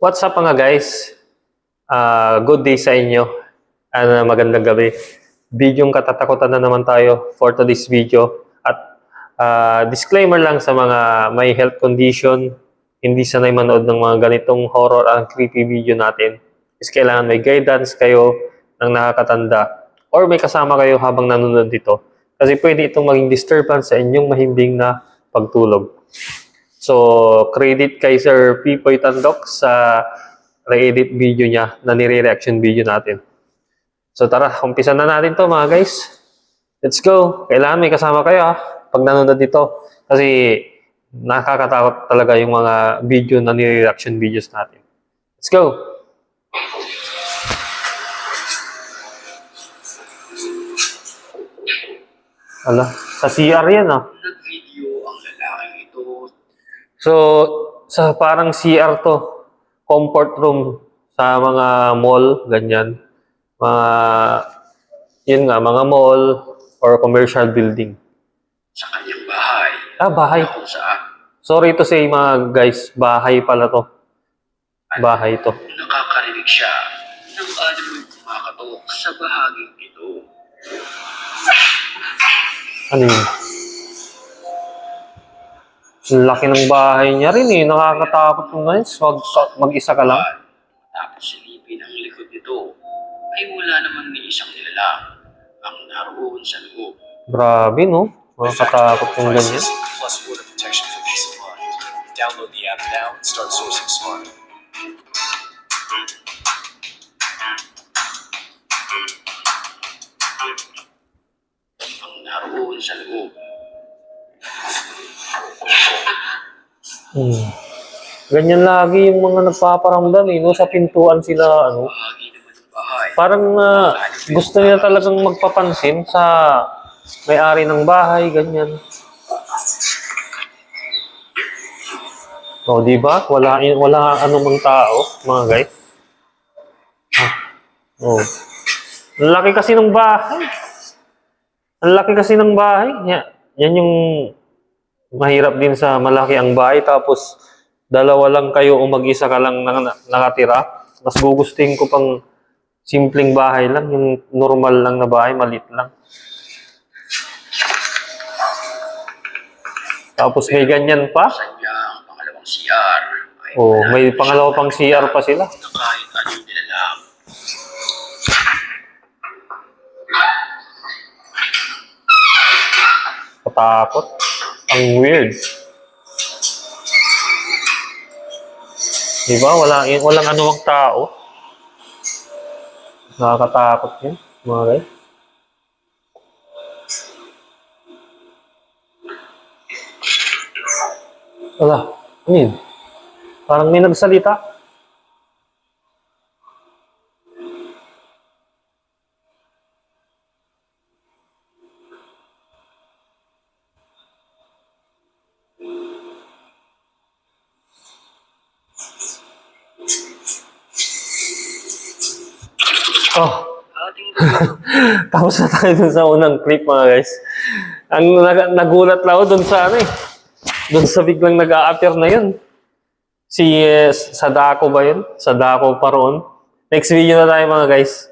What's up mga guys? Good day sa inyo. Magandang gabi. Bidyong katatakutan na naman tayo for today's video. At disclaimer lang sa mga may health condition, hindi sanay manood ng mga ganitong horror ang creepy video natin. Is kailangan may guidance kayo ng nakakatanda or may kasama kayo habang nanonood dito. Kasi pwede itong maging disturbance sa inyong mahimbing na pagtulog. So, credit kay Sir Pipoy Tandok sa re-edit video niya na nire-reaction video natin. So, tara, umpisa na natin to mga guys. Let's go. Kailangan may kasama kayo pag nanonood dito. Kasi nakakatakot talaga yung mga video na nire-reaction videos natin. Let's go. Ala, sa CR yan Nag-video ang lalaking ito. So, sa parang CR to, comfort room sa mga mall, ganyan. Yun nga, mga mall or commercial building. Sa kanyang bahay. Bahay. Na kung saan Sorry to say mga guys, bahay pala to. Bahay to. nakakarinig siya ng animoy kumakatok sa bahaging ito. Ano yun? Ang laki ng bahay niya rin eh. Nakakatakot yung guys. Mag-isa ka lang. Tapos silipin ang likod nito ay wala naman ni isang nilalang ang naroon sa loob. Grabe no? Nakakatakot yung ganyan. Plus water protection for peace of mind. Download the app now and start sourcing smart. Ang naroon sa loob. Ganyan lagi yung mga nagpaparamdam eh, no? Sa pintuan sila, ano. Bahagi naman ng bahay. Parang gusto nila talagang magpapansin sa may-ari ng bahay, ganyan. O, di ba? Wala anumang tao, mga guys. Oh. Ang laki kasi ng bahay. Ang laki kasi ng bahay. Yan yung mahirap din sa malaki ang bahay. Tapos, dalawa lang kayo o mag-isa ka lang nakatira. Mas gugustuhin ko pang simpleng bahay lang. Yung normal lang na bahay, maliit lang. Tapos may ganyan pa. Sa niya ang pangalawang CR. Ay Oh, wala may naman pangalawa siyang pang CR pa sila. na kahit anong nilalang. Katakot. Ang weird. Diba? Walang anumang tao. Nakakatakot yun, mga guys. Wala. Ano yun? Parang may nagsalita. Oh, Ating tapos na tayo dun sa unang clip mga guys. Ang nagulat lang ako dun sa ano eh. Dun sa biglang nag-a-appear na yun. Si Sadako ba yun? Sadako pa roon. Next video na tayo mga guys.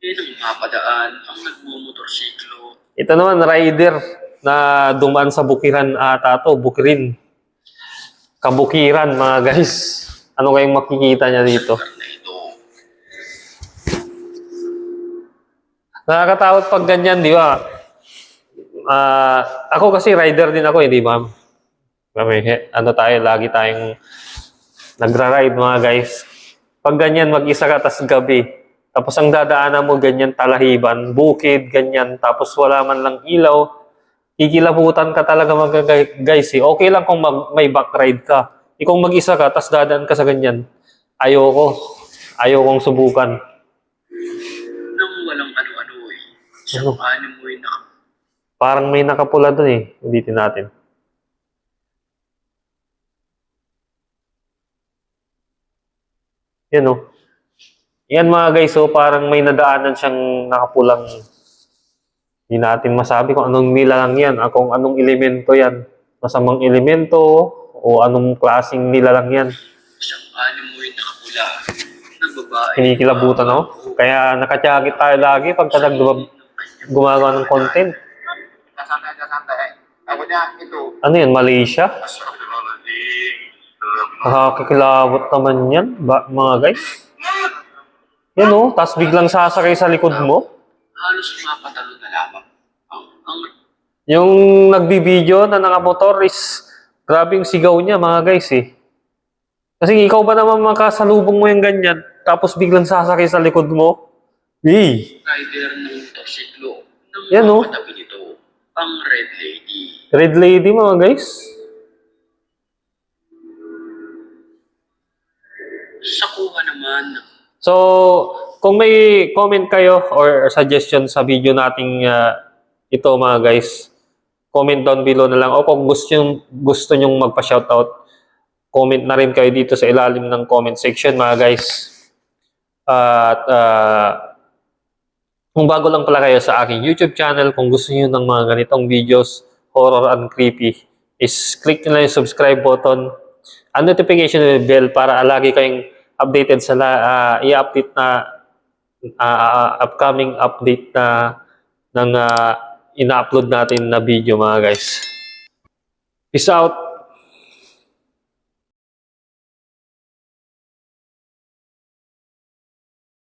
ng mapadaan ang nagmumotorsiklo. Ito naman, rider na dumaan sa bukiran ata to. Bukirin. Kabukiran mga guys. Ano kayong makikita niya dito? Na ito. Nakakatakot pag ganyan, di ba? Ako kasi rider din ako, di ba? Ano tayo, lagi tayong nagra-ride mga guys. Pag ganyan, mag-isa ka, tas gabi. Tapos ang dadaanan mo, ganyan, talahiban, bukid, ganyan. Tapos wala man lang ilaw. Kikilabutan ka talaga mga guys. Eh. Okay lang kung may back-ride ka. Kung mag-isa ka, tas dadaan ka sa ganyan. Ayoko. Ayokong subukan. Nang walang ano-ano isang animoy na Parang may nakapula dun eh. Ulitin natin. Yan o. Yan mga guys, so parang may nadaanan siyang nakapulang. Hindi natin masabi kung anong nilalang yan, kung anong elemento yan. Masamang elemento o anong klaseng nilalang yan. isang animoy na kapula sila ng babae. Kinikilabutan ako. Kaya nakatiyagit tayo lagi pagka gumagawa ng content. Ako niya, ito. Ano yan, Malaysia? Nakakakilabot naman yan, mga guys. Yan o, tapos biglang sasakay sa likod mo. Halos mapatalo na lamang. Ang Yung nagbibideo na nakamotor is grabe yung sigaw niya, mga guys eh. Kasi ikaw ba naman makasalubong mo yung ganyan, tapos biglang sasakay sa likod mo? Eh, rider ng motorsiklo ng Yan, oh. mga katabi nito, ang Red Lady. Red Lady, mga guys. Sa kuha naman ng So, kung may comment kayo or suggestion sa video nating ito, mga guys, comment down below na lang. O kung gusto nyong magpa-shoutout, comment na rin kayo dito sa ilalim ng comment section, mga guys. At kung bago lang pala kayo sa aking YouTube channel, kung gusto niyo ng mga ganitong videos, horror and creepy, is click nyo lang yung subscribe button and notification bell para lagi kayong updated sa i-update na upcoming update na ng ina-upload natin na video, mga guys. Peace out!